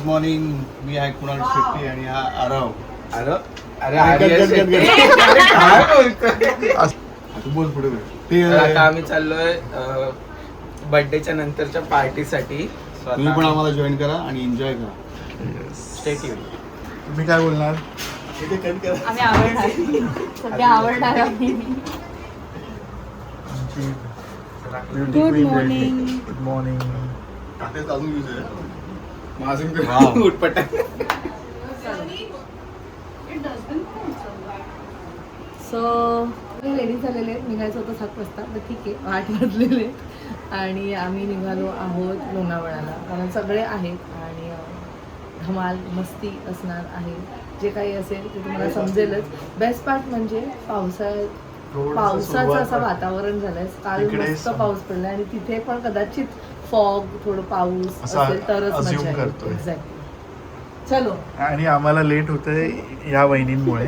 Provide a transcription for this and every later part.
Morning. मी आहे कुणाल शेट्टी आणि हा आरव. अरे बोल पुढे आता आम्ही चाललोय बर्थडेच्या नंतरच्या पार्टीसाठी. तुम्ही पण आम्हाला जॉईन करा आणि एन्जॉय करा. Stay tune. तुम्ही काय बोलणार? आम्ही आवडणार सध्या आवडणार आम्ही. Good morning. Good morning. अजून यूज आहे माझून उठपट. सो रेडी झालेले आहेत. निघायचं होतं 7 वाजता तर ठीक आहे 8 वाजलेले आणि आम्ही निघालो आहोत लोणावळ्याला. कारण सगळे आहेत आणि धमाल मस्ती असणार आहे. जे काही असेल ते तुम्हाला समजेलच. बेस्ट पार्ट म्हणजे पावसाचं असं वातावरण झालंय. काल मस्त पाऊस पडला आणि तिथे पण कदाचित फॉग थोडं पाऊस असेल तरच मजा येईल. एक्झॅक्टली. चलो. आणि आम्हाला लेट होतंय या वहिनींमुळे.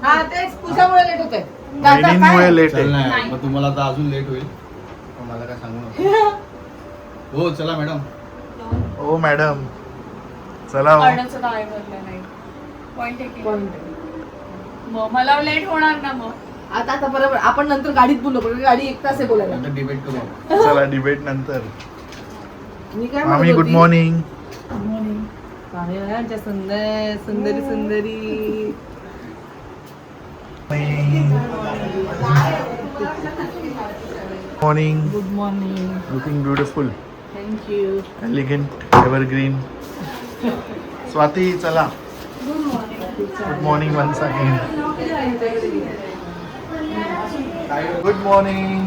हा तेच तुझ्यामुळे लेट होतंय. वहिनींमुळे लेट चल आहे. नाही मग तुम्हाला आता अजून लेट होईल. मला काय सांगू नका. हो चला मॅडम. ओ मॅडम चला हो. मला लेट होणार ना मग. आता बरोबर आपण नंतर गाडीत बोललो पण गाडी 1 तास आहे बोलायला. नंतर डिबेट करू. चला डिबेट नंतर. मी काय आम्ही गुड मॉर्निंग. Good morning. काय सुंदर सुंदरी सुंदरी. Morning. Good morning. Looking beautiful. Thank you. Elegant evergreen. Swati चला. Good morning once again. Good morning.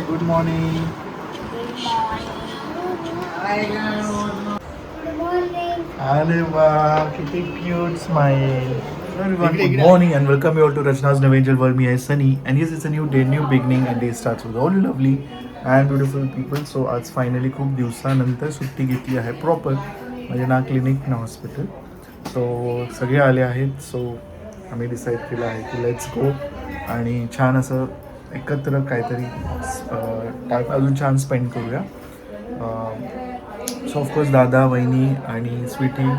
Good morning. अरे वा किती cute smile. Everyone, good morning and welcome you all to Rachna's New Angel World. Me, I Sunny, and yes, it's a new day, new beginning, and day starts with all you lovely and beautiful people. So आज finally खूप दिवसानंतर सुट्टी घेतली आहे proper. म्हणजे ना clinic ना hospital. So सगळे आले आहेत. सो आम्ही डिसाईड केलं आहे की लेट्स गो आणि छान असं एकत्र काहीतरी टाईम अजून छान स्पेंड करूया. सो ऑफकोर्स दादा वहिनी आणि स्वीटी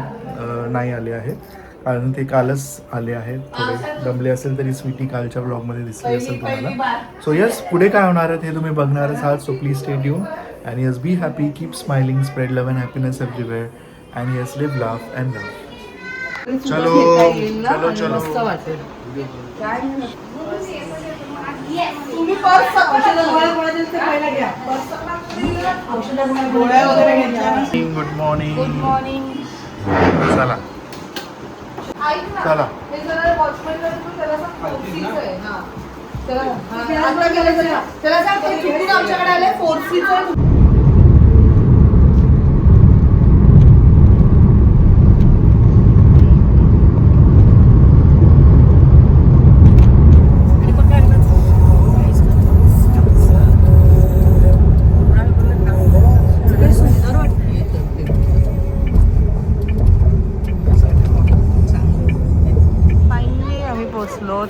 नाही आले आहेत कारण ते कालच आले आहेत. थोडे दमले असेल तरी स्वीटी कालच्या ब्लॉगमध्ये दिसली असेल तुम्हाला. सो यस पुढे काय होणार आहे हे तुम्ही बघणारच आहात. So please stay tune and yes be happy, keep smiling, spread love and happiness everywhere and yes live laugh and love. चलो चलो चलो. तुम्ही पर्स औषधात घ्या. गोळ्या वगैरे घ्या. Good morning. Good morning. चला चला. हे जरा वॉचमॅन त्याला आहे. हां त्याला सांग चुकून आमच्याकडे आले 4Cचं.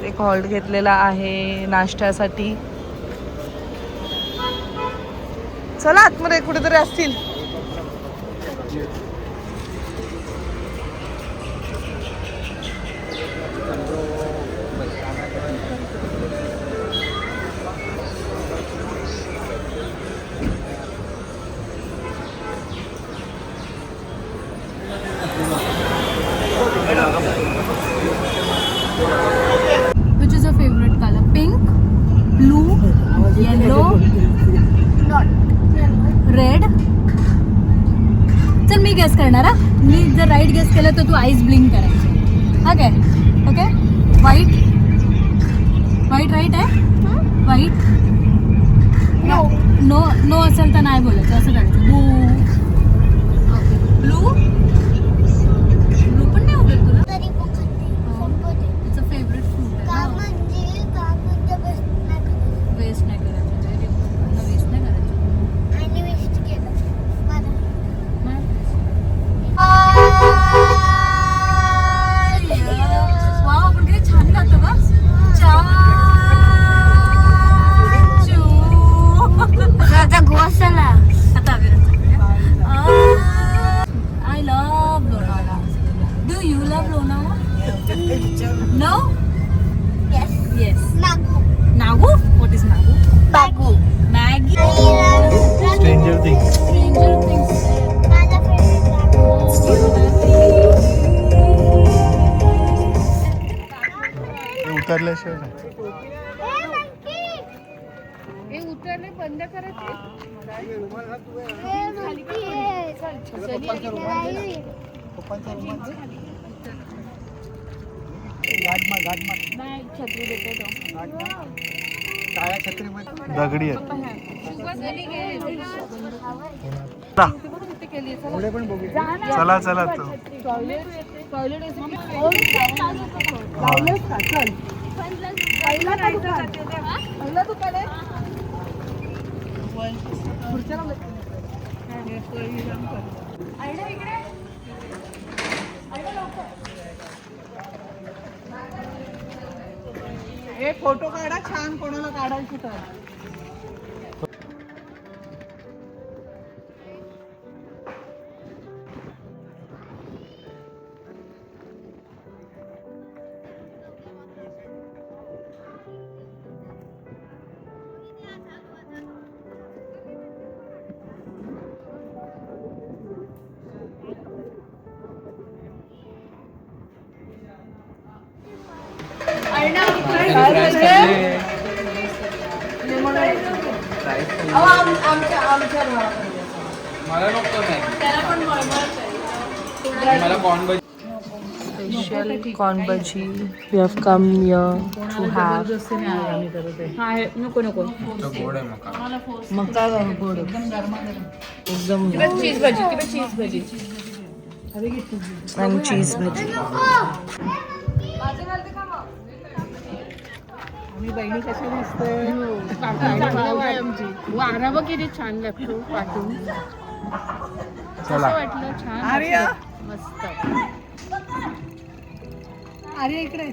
एक हॉल्ट घेतलेला आहे नाश्त्यासाठी. चला आतमध्ये कुठेतरी असतील. Yellow red. चल मी गेस करणार. हा मी जर राईट गेस केलं तर तू आईज ब्लिंक करायची. हा काय ओके. व्हाईट व्हाईट राईट आहे. व्हाईट नो नो असेल तर नाही बोलायचं असं करायचं. ब्लू ब्लू पण नाही होईल तुला. तिचं फेवरेट फ्रूट आहे. वेस्ट नाही करायचं. वेस्ट नाही करायचं. वाव आपण किती छान गातो का. आता घोषणा आता येस नागू व्हॉट इज नागू Maggi stranger things. Stranger things उतरल्याशिवाय नाही. हे उतरले बंद करायचे छत्री देतो दगडी आहेत. चला चला तो. हे फोटो काढा छान कोणाला काढायचं तर मला नको मला corn bhaji special corn bhaji we have come here to have नको नको गोड आहे मका मका गोड एकदम चीज भजी चीज भजी आणि चीज भजी आम्ही बहिणी कशा दिसतोय वारा बघ किती छान लागतो पाठवून चला वाटलं छान मस्त अरे इकडे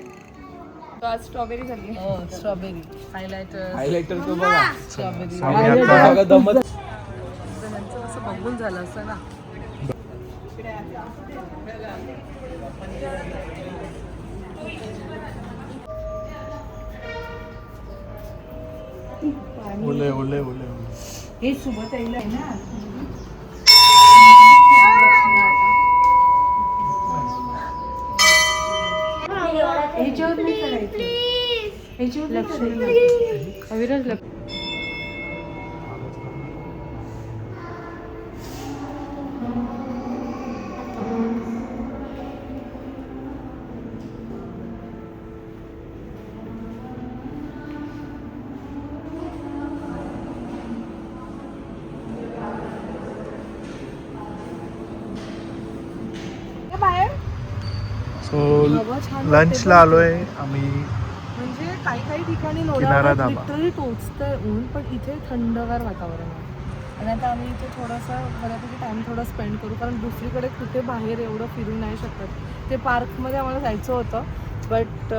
स्ट्रॉबेरी झाली स्ट्रॉबेरी हायलाइटर तो बघा स्ट्रॉबेरी दमत असं बघून झालं असं ना ओले ओले ओले. हे सोबत आहे ना ह्याच्यावर नाही करायचं ह्याच्यावर लक्ष अविरज लक्ष सो लंचला आलोय आम्ही. म्हणजे काही ठिकाणी किनारा लोणावळ्यात धाबा. लिटरली टोचतंय ऊन पण इथे थंडगार वातावरण आहे आणि आता आम्ही इथे थोडासा बऱ्यापैकी टाइम थोडा स्पेंड करू कारण दुसरीकडे कुठे बाहेर एवढं फिरू नाही शकत ते पार्कमध्ये आम्हाला जायचं होतं बट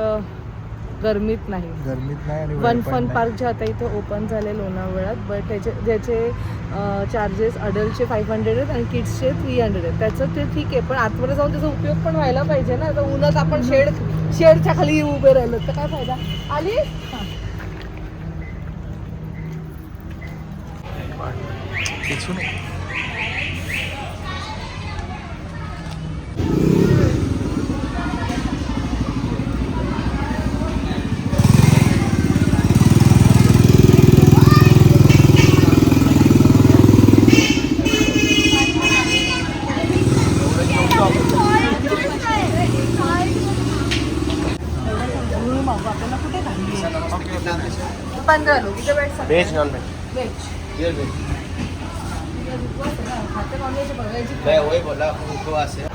गरमीत नाही आणि वेळ वन पण फन नाही. पार्क जे आता इथे ओपन झाले लोणावळ्यात बट ज्याचे चार्जेस अडल्टचे 500 आहेत आणि किड्सचे 300 आहेत त्याचं ते ठीक आहे पण आतमध्ये जाऊन त्याचा उपयोग पण व्हायला पाहिजे ना तर उन्हात आपण शेडच्या खाली उभे राहिलो तर काय फायदा आली इथून व्हेज नॉन व्हेज. वही बोला उपवास है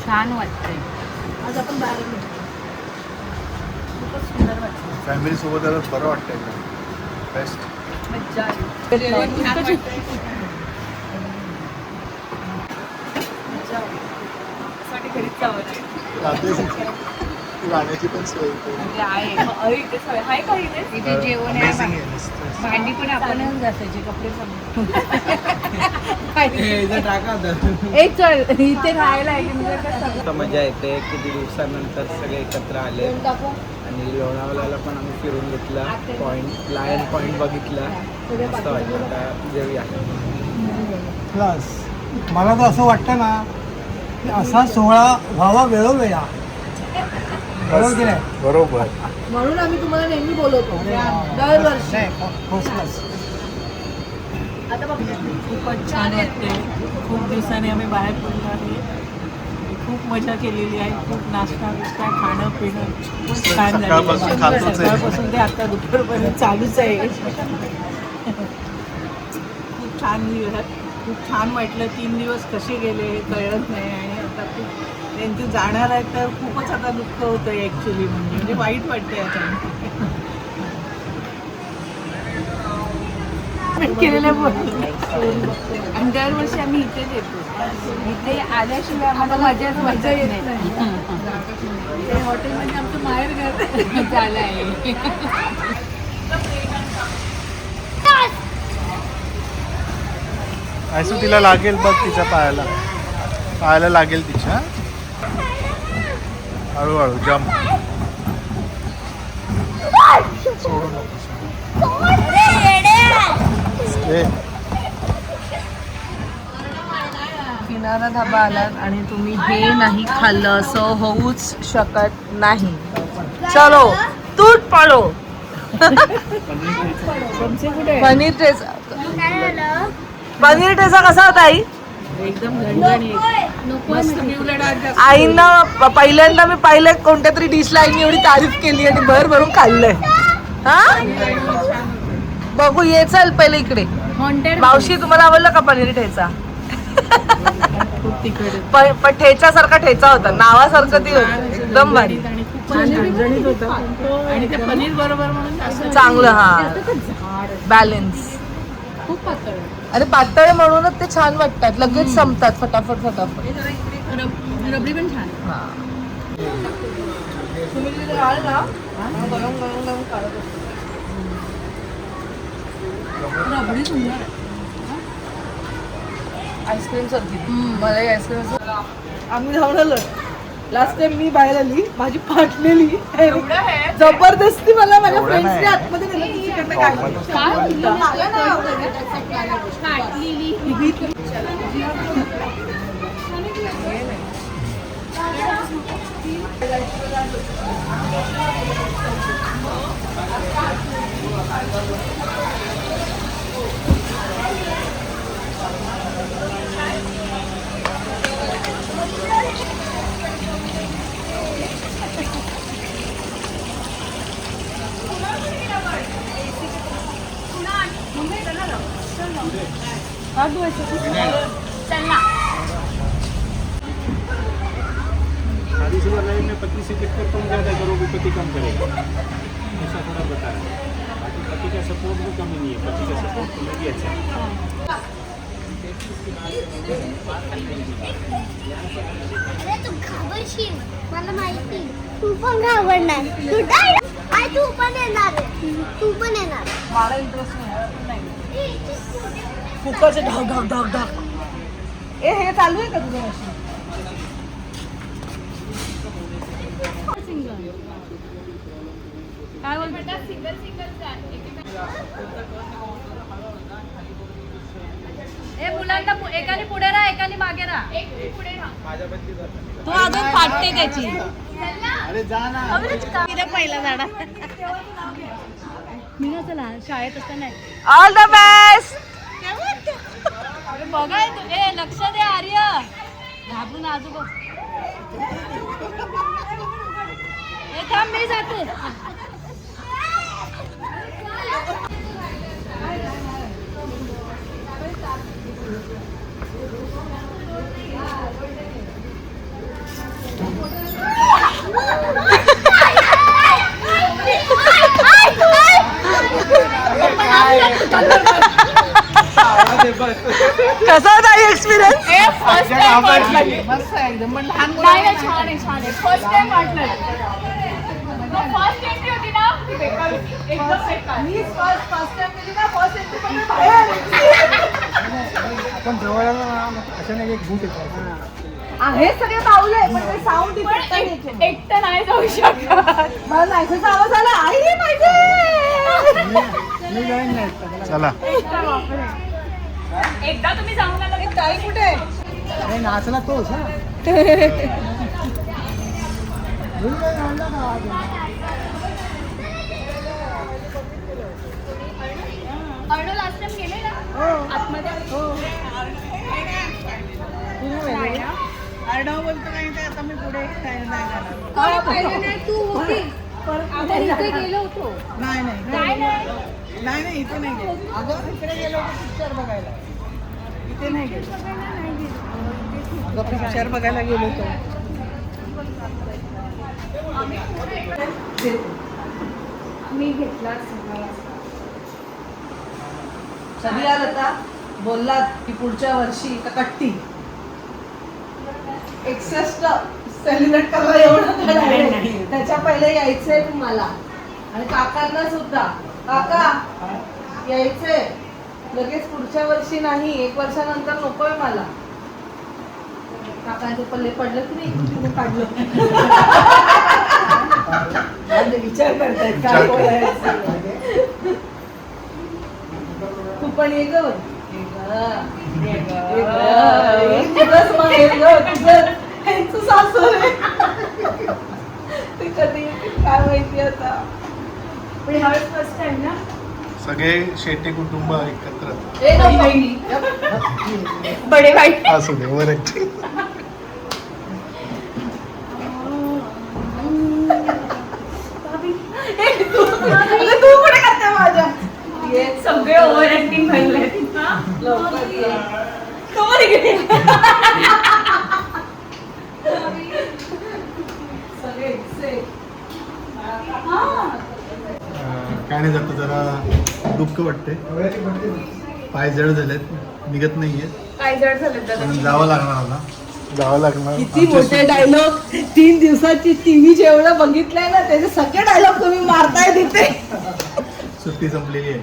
छान वाटतंय आज आपण बाहेर खूपच सुंदर वाटतं फॅमिली सोबत आलं बरं वाटतंय का बेस्ट. मज्जा घरीच जावं गाण्याची पण सोय इथे. म्हणजे आहे इथे सोय आहे का इथे? इथे जेवण आहे, Amazing आहे नुसतं. भांडी पण आपण घासायचे कपडे एक चल इथे राहायला आहे की म्हणजे कसं मस्त मजा येते. किती दिवसानंतर सगळे एकत्र आले आणि लोणावळ्याला पण आम्ही फिरून घेतला. पॉइंट लायन पॉइंट बघितला. मस्त वाटलं. आता जेवूया. प्लस मला तर असं वाटतं ना की असा सोहळा व्हावा वेळोवेळा. बरोबर की नाही? बरोबर. म्हणून आम्ही तुम्हाला नेहमी बोलवतो दरवर्षी. First class. खूपच छान वाटते. खूप दिवसांनी आम्ही बाहेर पडलो आहे. खूप मजा केलेली आहे. खूप नाश्ता बिस्टा खाणं पिणं खूप छान झालं. सकाळपासून खातोच आहे. सकाळपासून ते आता दुपारपर्यंत चालूच आहे. खूप छान दिवस. खूप छान वाटलं. 3 दिवस कसे गेले हे कळत नाही. आणि आता खूप त्यांचे जाणार आहे तर खूपच आता दुःख होतं आहे ॲक्च्युली. म्हणजे वाईट वाटते आता केलेल्या आणि दरवर्षी आम्ही इथेच येतो. इथे आल्याशिवाय आम्हाला मजा येत नाही. ते हॉटेलमध्ये आमचं माहेर घर झालं आहे. आयसू तिला लागेल बघ तिच्या पायाला लागेल तिच्या. हळूहळू जम्प. सोडू नकोस. ए, किनारा धाबा आलात आणि तुम्ही हे नाही खाल्लं असं होऊच शकत नाही. चलो तूट पडो. पनीर ठेचा. पनीर ठेचा कसा होता आई? एकदम आईनं पहिल्यांदा मी पाहिलं कोणत्या तरी डिशला आईने एवढी तारीफ केली आणि भर भरून खाल्लंय. हा बघू ये चल पहिले इकडे. मावशी तुम्हाला आवडलं का पनीर ठेचा? पण ठेच्यासारखा ठेचा होता. नावासारखं ती होती. एकदम भारी. आणि ते पनीर बरोबर म्हणून चांगलं. हा बॅलन्स. खूप पातळ. अरे पातळ म्हणूनच ते छान वाटतात. लगेच संपतात फटाफट. रबडी पण छान. हा तुम्ही तिथे राहाल ना गरम गरम गरम काढत असतो. रबडी सुंदर आहे. आईस्क्रीम सारखी. मला आईस्क्रीम आम्ही जाऊन आलो. लास्ट टाइम मी बाहेर आली माझी फाटलेली जबरदस्ती. मला माझ्या फ्रेंड्सने आतमध्ये नेलं. तिच्याकडनं शादीशुदा लाइफ में पति से कितना कम ज़्यादा करोगे पति कम करेगा, ऐसा थोड़ा बता रहा है. बाकी पति का सपोर्ट में कमी नहीं है, पति का सपोर्ट तो लगी अच्छा है. अरे तू घाबरशील मला माहिती. तू पण घाबरणार. तू काय आई तू पण येणार. तू पण येणार. मला इंटरेस्ट नाही. कुकरचे ढग ढग ढग ढग. हे चालू आहे का तुझं मशीन? काय बोलता? मुलांना एकाने पुढे राहा एकाने मागे राहा. तू अजून फाटते त्याची. अरे जा ना. पहिला झाडा मी ना चला शाळेत असताना ऑल द बेस्ट. अरे बघाय तू. ए लक्ष दे आर्य. घाबरून आजोबा. हे थांब मी जाते. कसा होता एक्सपिरियन्स? फर्स्ट टाइम वाटलं. मस्त एकदम. लहान मुलांना छान आहे. फर्स्ट टाइम वाटलं. फर्स्ट एंट्री होती ना ती बेकार होती. एकदम बेकार. मी फर्स्ट टाइम गेली ना फर्स्ट एंट्री पण मी बाहेर आले. आपण जवळ आलो ना अचानक एक भूत येतो. आहे सगळे बावले पण ते साऊंड इफेक्ट नाही येत. पण एकटं नाही जाऊ शकत. मला नायसाचा आवाज आला आई ये पाहिजे. मी जाईन नाही चला एकदा तुम्ही जाऊन आला की ताई कुठे आहे? अरे नाचला तोच हा मी काय आणला का आज? अर्णव लास्ट टाइम गेले ना आतमध्ये. अर्णव बोलतो नाही तर आता मी पुढे काय नाही जाणार. पाहिजे नाही तू होती. आपण इथे गेलो होतो. नाही नाही नाही नाही इथे नाही गेलो. अगं इकडे गेलो होतो पिक्चर बघायला. इथे नाही गेलो. अगं पिक्चर बघायला गेलो होतो. मी घेतला कधी आला होता बोललात की पुढच्या वर्षी का कट्टी 61 सेलिब्रेट करायला एवढं नाही. त्याच्या पहिले यायचंय तुम्हाला आणि काकांना सुद्धा. काका यायचंय लगेच पुढच्या वर्षी नाही 1 वर्षानंतर नकोय मला. काकांचे पल्ले पडलं की नाही तुम्ही काढलं. विचार करतायत काय बोलायचं. तू पण ये ग. तुझंच माहेर ग तुझं ह्यांचं सासर आहे. ते कधी येतील काय माहिती आता. पण ह्यावेळेस फर्स्ट टाइम ना. सगळे शेटे कुटुंब एकत्र ए नको. बडे भाई. असू दे ओव्हर ऍक्टिंग. तू कुठे करते माझ्या ये सगळे ओव्हर ऍक्टिंग भरले. लवकर ये. कवर गेले. सगळे excited. काय नाही जातं जरा दुःख वाटते. पाय जड झालेत निघत नाहीये काय जड झालं म्हणून जावं लागणार मला. जावं लागणार. किती मोठे डायलॉग 3 दिवसाची टीव्ही जेवढं बघितलंय ना त्याचे सगळे डायलॉग तुम्ही मारताय तिथे. सुट्टी संपलेली आहे.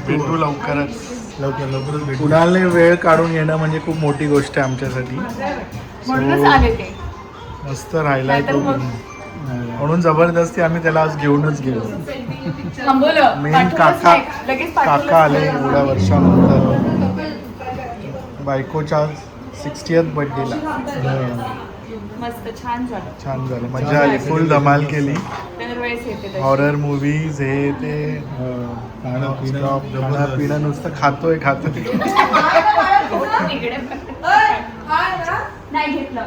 भेटू लवकरच भेटू. कुणाला वेळ काढून येणं म्हणजे खूप मोठी गोष्ट आहे आमच्यासाठी. म्हणूनच आले ते. मस्त राहिलाय नाहीतर तो. मग- म्हणून जबरदस्ती आम्ही त्याला आज घेऊनच गेलो. थांबवलं. मेन पाठवलंच काका नाही. लगेच पाठवलंच काका आले नाही. एवढ्या वर्षानंतर बायकोच्या 60th बर्थडेला. मस्त छान झालं. छान झालं मजा आली फुल धमाल केली. दरवेळेस येते तशी. हॉरर मूवीज हे ते खाणं पिणं नुसतं खातोय इकडे नाही घेतलं.